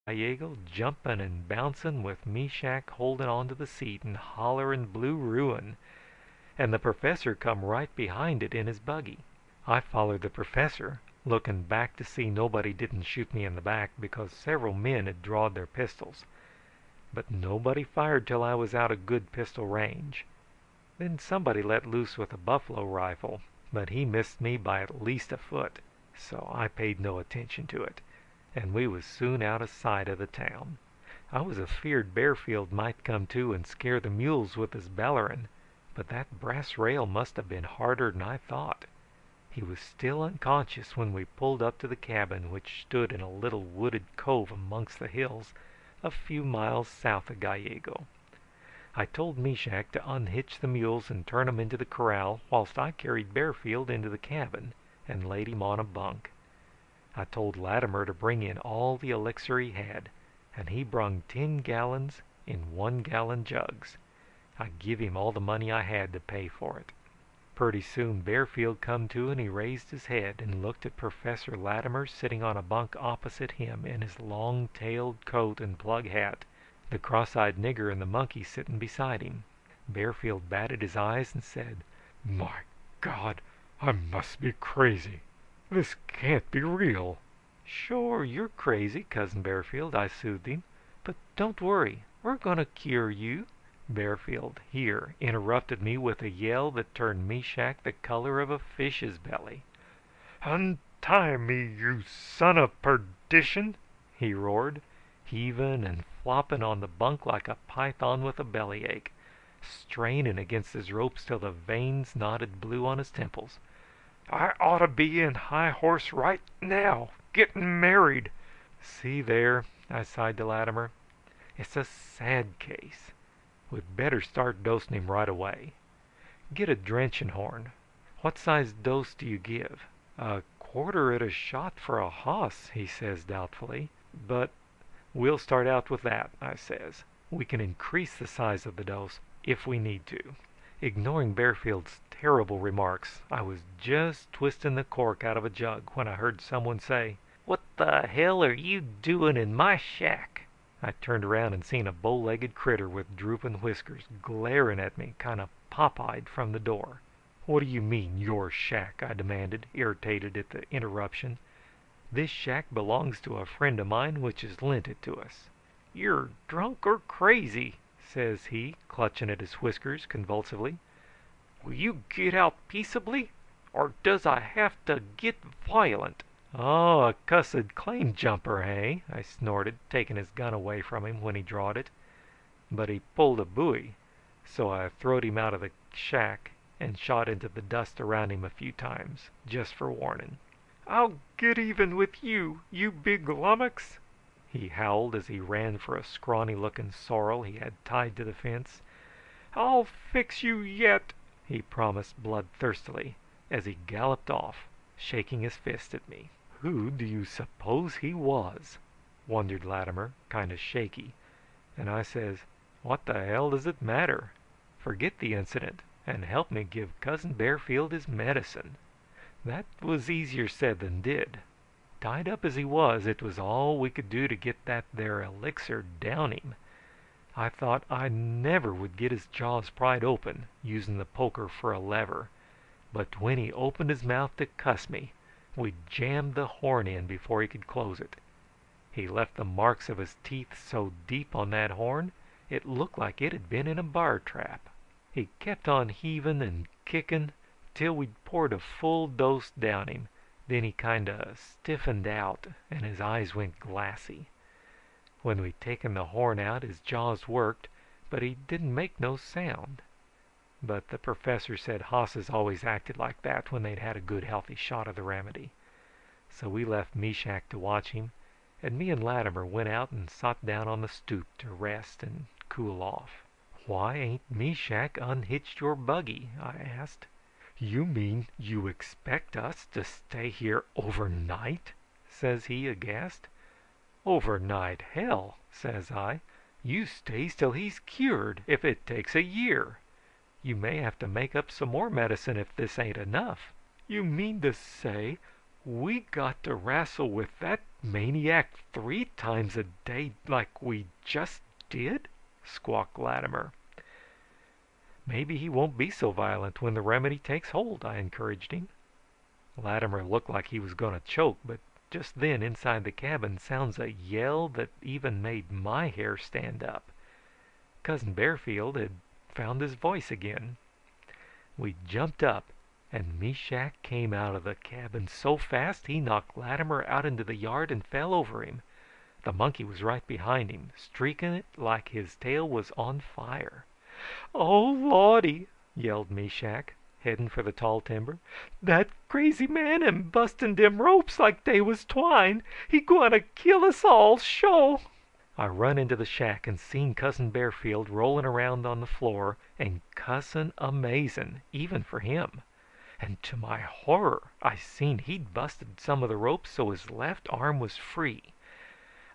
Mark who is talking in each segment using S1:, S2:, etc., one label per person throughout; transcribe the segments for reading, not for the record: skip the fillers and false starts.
S1: Gallego jumping and bouncing with Meshack holding on to the seat and hollering blue ruin, and the Professor come right behind it in his buggy. I followed the Professor, looking back to see nobody didn't shoot me in the back because several men had drawed their pistols. But nobody fired till I was out of good pistol range. Then somebody let loose with a buffalo rifle, but he missed me by at least a foot, so I paid no attention to it, and we was soon out of sight of the town. I was afeared Bearfield might come to and scare the mules with his bellerin', but that brass rail must have been harder than I thought. He was still unconscious when we pulled up to the cabin, which stood in a little wooded cove amongst the hills a few miles south of Gallego. I told Meshack to unhitch the mules and turn 'em into the corral, whilst I carried Bearfield into the cabin and laid him on a bunk. I told Latimer to bring in all the elixir he had, and he brung 10 gallons in 1-gallon jugs. I give him all the money I had to pay for it. Pretty soon Bearfield come to and he raised his head and looked at Professor Latimer sitting on a bunk opposite him in his long-tailed coat and plug hat, the cross-eyed nigger and the monkey sitting beside him. Bearfield batted his eyes and said, "My God, I must be crazy. This can't be real." "Sure, you're crazy, Cousin Bearfield," I soothed him. "But don't worry. We're going to cure you." Bearfield here interrupted me with a yell that turned Meshack the color of a fish's belly. "Untie me, you son of perdition!" he roared, heaving and flopping on the bunk like a python with a bellyache, straining against his ropes till the veins knotted blue on his temples. "I ought to be in High Horse right now, getting married." "See there," I sighed to Latimer. "It's a sad case. We'd better start dosing him right away. Get a drenching horn. What size dose do you give?" "A quarter at a shot for a hoss," he says doubtfully. "But we'll start out with that," I says. "We can increase the size of the dose if we need to." Ignoring Bearfield's terrible remarks, I was just twisting the cork out of a jug when I heard someone say, "What the hell are you doing in my shack?" I turned around and seen a bow-legged critter with drooping whiskers glaring at me kind of pop-eyed from the door. "What do you mean, your shack?" I demanded, irritated at the interruption. "This shack belongs to a friend of mine which has lent it to us." "You're drunk or crazy," says he, clutching at his whiskers convulsively. "Will you get out peaceably, or does I have to get violent?" "Oh, a cussed claim jumper, hey?" I snorted, taking his gun away from him when he drawed it. But he pulled a buoy, so I throwed him out of the shack and shot into the dust around him a few times, just for warning. "I'll get even with you, you big lummox!" he howled as he ran for a scrawny-looking sorrel he had tied to the fence. "I'll fix you yet!" he promised bloodthirstily as he galloped off, shaking his fist at me. "Who do you suppose he was?" wondered Latimer, kind of shaky, and I says, "What the hell does it matter? Forget the incident and help me give Cousin Bearfield his medicine." That was easier said than did. Tied up as he was, it was all we could do to get that there elixir down him. I thought I never would get his jaws pried open, using the poker for a lever, but when he opened his mouth to cuss me, we jammed the horn in before he could close it. He left the marks of his teeth so deep on that horn it looked like it had been in a bar trap. He kept on heaving and kicking till we'd poured a full dose down him. Then he kind of stiffened out and his eyes went glassy. When we'd taken the horn out, his jaws worked, but he didn't make no sound. But the professor said hosses always acted like that when they'd had a good healthy shot of the remedy. So we left Meshack to watch him, and me and Latimer went out and sat down on the stoop to rest and cool off. "Why ain't Meshack unhitched your buggy?" I asked. "You mean you expect us to stay here overnight?" says he, aghast. "Overnight, hell!" says I. "You stays till he's cured, if it takes a year. You may have to make up some more medicine if this ain't enough." "You mean to say we got to wrestle with that maniac 3 times a day like we just did?" squawked Latimer. "Maybe he won't be so violent when the remedy takes hold," I encouraged him. Latimer looked like he was going to choke, but just then inside the cabin sounds a yell that even made my hair stand up. Cousin Bearfield had found his voice again. We jumped up, and Meshach came out of the cabin so fast he knocked Latimer out into the yard and fell over him. The monkey was right behind him, streaking it like his tail was on fire. "Oh, Lordy!" yelled Meshach, heading for the tall timber. "Dat crazy man am busting dem ropes like dey was twine. He gwine kill us all, sho!" I run into the shack and seen Cousin Bearfield rolling around on the floor and cussing amazing, even for him. And to my horror I seen he'd busted some of the ropes so his left arm was free.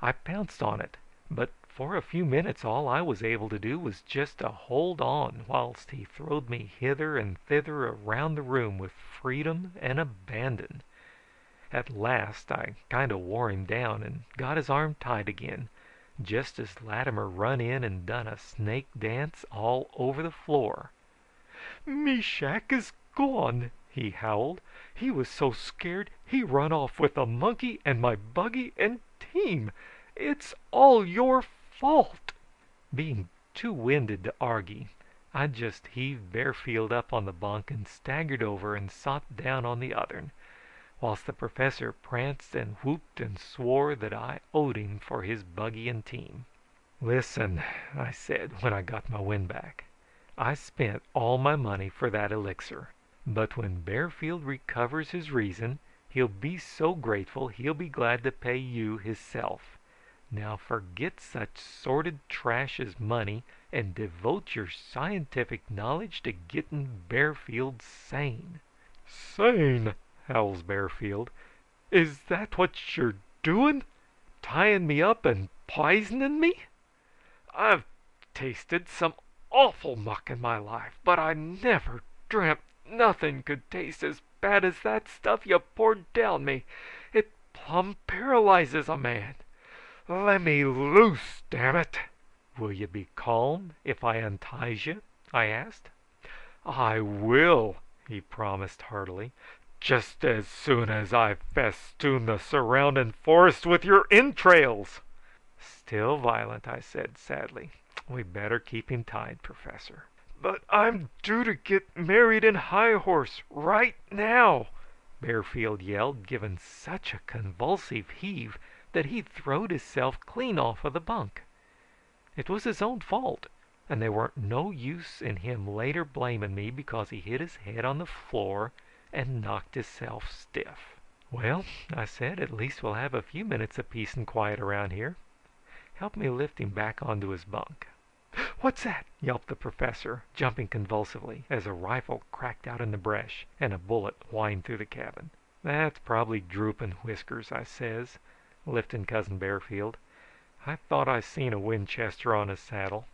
S1: I pounced on it, but for a few minutes all I was able to do was just to hold on whilst he throwed me hither and thither around the room with freedom and abandon. At last I kind of wore him down and got his arm tight again, just as Latimer run in and done a snake dance all over the floor. "Meshach is gone!" he howled. "He was so scared he run off with the monkey and my buggy and team. It's all your fault." Being too winded to argue, I just heaved Bearfield up on the bunk and staggered over and sat down on the other, whilst the professor pranced and whooped and swore that I owed him for his buggy and team. "Listen," I said when I got my wind back. "I spent all my money for that elixir, but when Bearfield recovers his reason he'll be so grateful he'll be glad to pay you hisself. Now forget such sordid trash as money and devote your scientific knowledge to getting Bearfield sane." "Sane?" howls Bearfield. "Is that what you're doing? Tying me up and poisoning me? I've tasted some awful muck in my life, but I never dreamt nothing could taste as bad as that stuff you poured down me. It plumb paralyzes a man. Let me loose, damn it!" "Will you be calm if I unties you?" I asked. "I will," he promised heartily, "just as soon as I festoon the surrounding forest with your entrails." "Still violent," I said sadly. "We better keep him tied, Professor." "But I'm due to get married in High Horse right now," Bearfield yelled, giving such a convulsive heave that he throwed himself clean off of the bunk. It was his own fault, and there weren't no use in him later blaming me because he hit his head on the floor and knocked himself stiff. "Well," I said, "at least we'll have a few minutes of peace and quiet around here. Help me lift him back onto his bunk." "What's that?" yelped the professor, jumping convulsively as a rifle cracked out in the brush and a bullet whined through the cabin. "That's probably Drooping Whiskers," I says, lifting Cousin Bearfield. "I thought I seen a Winchester on his saddle.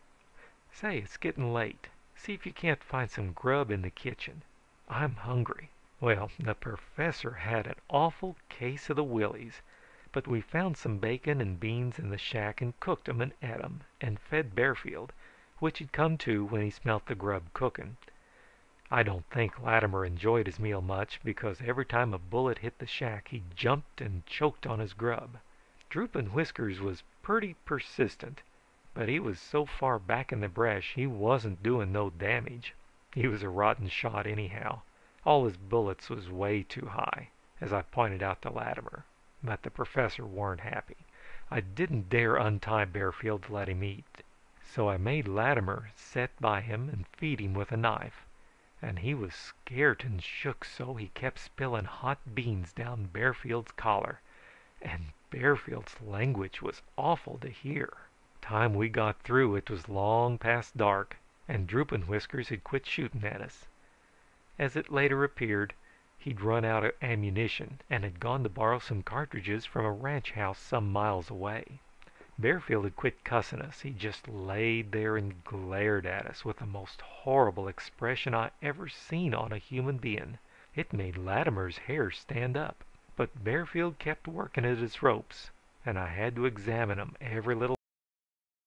S1: Say, it's getting late. See if you can't find some grub in the kitchen. I'm hungry." Well, the professor had an awful case of the willies, but we found some bacon and beans in the shack and cooked 'em and ate 'em and fed Bearfield, which had come to when he smelt the grub cooking. I don't think Latimer enjoyed his meal much, because every time a bullet hit the shack he jumped and choked on his grub. Drooping Whiskers was pretty persistent, but he was so far back in the brush he wasn't doing no damage. He was a rotten shot anyhow. All his bullets was way too high, as I pointed out to Latimer. But the professor weren't happy. I didn't dare untie Bearfield to let him eat, so I made Latimer set by him and feed him with a knife, and he was scared and shook so he kept spilling hot beans down Bearfield's collar, and Bearfield's language was awful to hear. Time we got through it was long past dark, and Drooping Whiskers had quit shooting at us. As it later appeared, he'd run out of ammunition and had gone to borrow some cartridges from a ranch house some miles away. Bearfield had quit cussing us. He just laid there and glared at us with the most horrible expression I ever seen on a human being. It made Latimer's hair stand up. But Bearfield kept working at his ropes, and I had to examine 'em every little